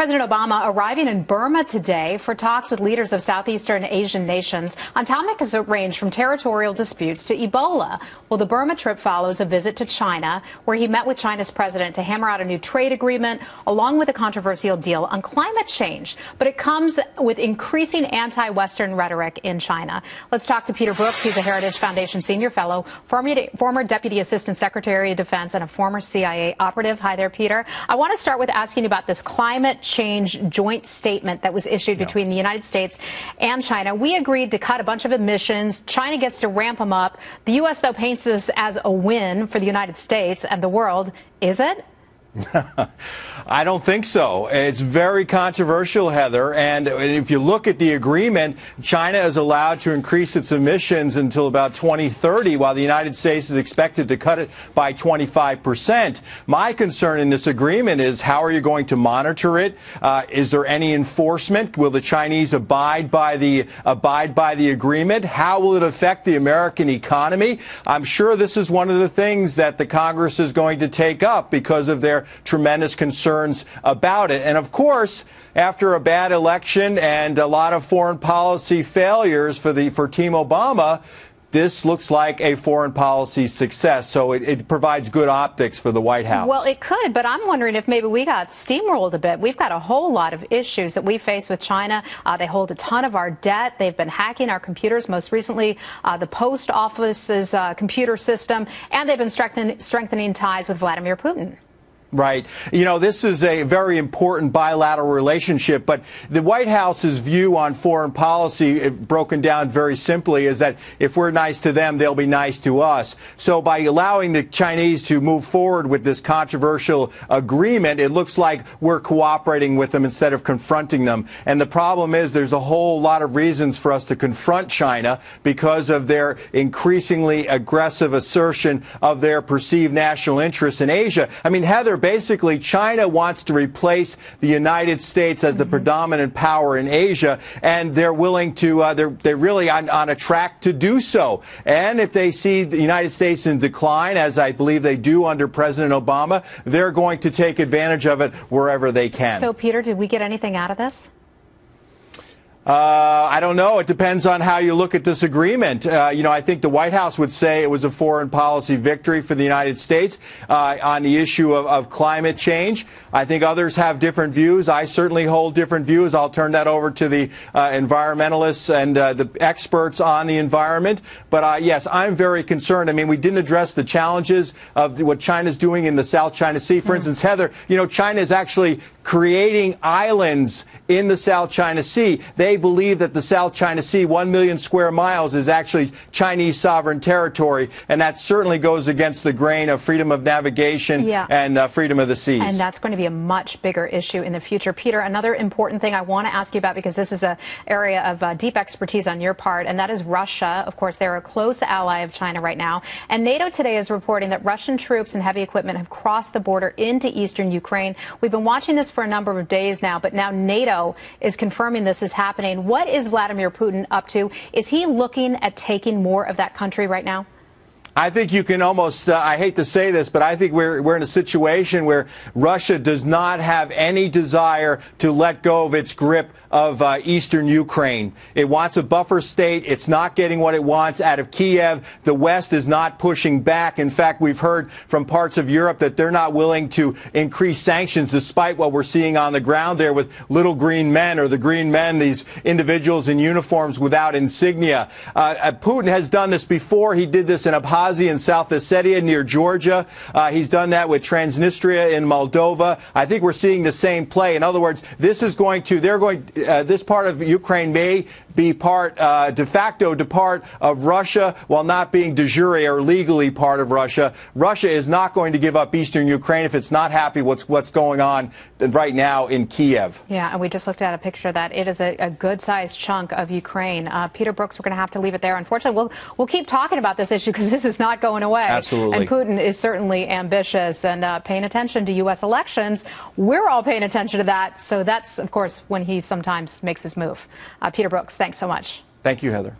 President Obama arriving in Burma today for talks with leaders of Southeastern Asian nations on topics that range from territorial disputes to Ebola. Well, the Burma trip follows a visit to China, where he met with China's president to hammer out a new trade agreement, along with a controversial deal on climate change. But it comes with increasing anti-Western rhetoric in China. Let's talk to Peter Brooks. He's a Heritage Foundation senior fellow, former Deputy Assistant Secretary of Defense, and a former CIA operative. Hi there, Peter. I want to start with asking you about this climate change joint statement that was issued between the United States and China. We agreed to cut a bunch of emissions. China gets to ramp them up. The U.S., though, paints this as a win for the United States and the world. Is it? I don't think so. It's very controversial, Heather. And if you look at the agreement, China is allowed to increase its emissions until about 2030, while the United States is expected to cut it by 25%. My concern in this agreement is, how are you going to monitor it? Is there any enforcement? Will the Chinese abide by the agreement? How will it affect the American economy? I'm sure this is one of the things that the Congress is going to take up because of their tremendous concerns about it. And of course, after a bad election and a lot of foreign policy failures for Team Obama, this looks like a foreign policy success. So it provides good optics for the White House. Well, it could, but I'm wondering if maybe we got steamrolled a bit. We've got a whole lot of issues that we face with China. They hold a ton of our debt. They've been hacking our computers, most recently the post office's computer system, and they've been strengthening ties with Vladimir Putin. Right. You know, this is a very important bilateral relationship, but the White House's view on foreign policy, broken down very simply, is that if we're nice to them, they'll be nice to us. So by allowing the Chinese to move forward with this controversial agreement, it looks like we're cooperating with them instead of confronting them. And the problem is there's a whole lot of reasons for us to confront China because of their increasingly aggressive assertion of their perceived national interests in Asia. I mean, Heather, basically, China wants to replace the United States as the predominant power in Asia, and they're willing to, they're really on a track to do so. And if they see the United States in decline, as I believe they do under President Obama, they're going to take advantage of it wherever they can. So, Peter, did we get anything out of this? I don't know. It depends on how you look at this agreement. You know, I think the White House would say it was a foreign policy victory for the United States on the issue of climate change. I think others have different views. I certainly hold different views. I'll turn that over to the environmentalists and the experts on the environment. But yes, I'm very concerned. I mean, we didn't address the challenges of what China's doing in the South China Sea. For instance, Heather, you know, China is actually creating islands in the South China Sea. They believe that the South China Sea, 1 million square miles, is actually Chinese sovereign territory, and that certainly goes against the grain of freedom of navigation and freedom of the seas. And that's going to be a much bigger issue in the future. Peter, another important thing I want to ask you about, because this is an area of deep expertise on your part, and that is Russia. Of course, they're a close ally of China right now. And NATO today is reporting that Russian troops and heavy equipment have crossed the border into eastern Ukraine. We've been watching this for a number of days now, but now NATO is confirming this is happening. What is Vladimir Putin up to? Is he looking at taking more of that country right now? I think you can almost, I hate to say this, but I think we're in a situation where Russia does not have any desire to let go of its grip of eastern Ukraine. It wants a buffer state. It's not getting what it wants out of Kiev. The West is not pushing back. In fact, we've heard from parts of Europe that they're not willing to increase sanctions despite what we're seeing on the ground there with little green men, or the green men, these individuals in uniforms without insignia. Putin has done this before. He did this in Abkhazia and South Ossetia near Georgia. He's done that with Transnistria in Moldova. I think we're seeing the same play. In other words, this is going to, this part of Ukraine may be part, de facto part of Russia while not being de jure or legally part of Russia. Russia is not going to give up eastern Ukraine if it's not happy what's going on right now in Kiev. Yeah, and we just looked at a picture that it is a good-sized chunk of Ukraine. Peter Brooks, we're going to have to leave it there. Unfortunately, we'll keep talking about this issue because this is not going away. Absolutely. And Putin is certainly ambitious and paying attention to U.S. elections. We're all paying attention to that. So that's, of course, when he sometimes makes his move. Peter Brooks, thanks so much. Thank you, Heather.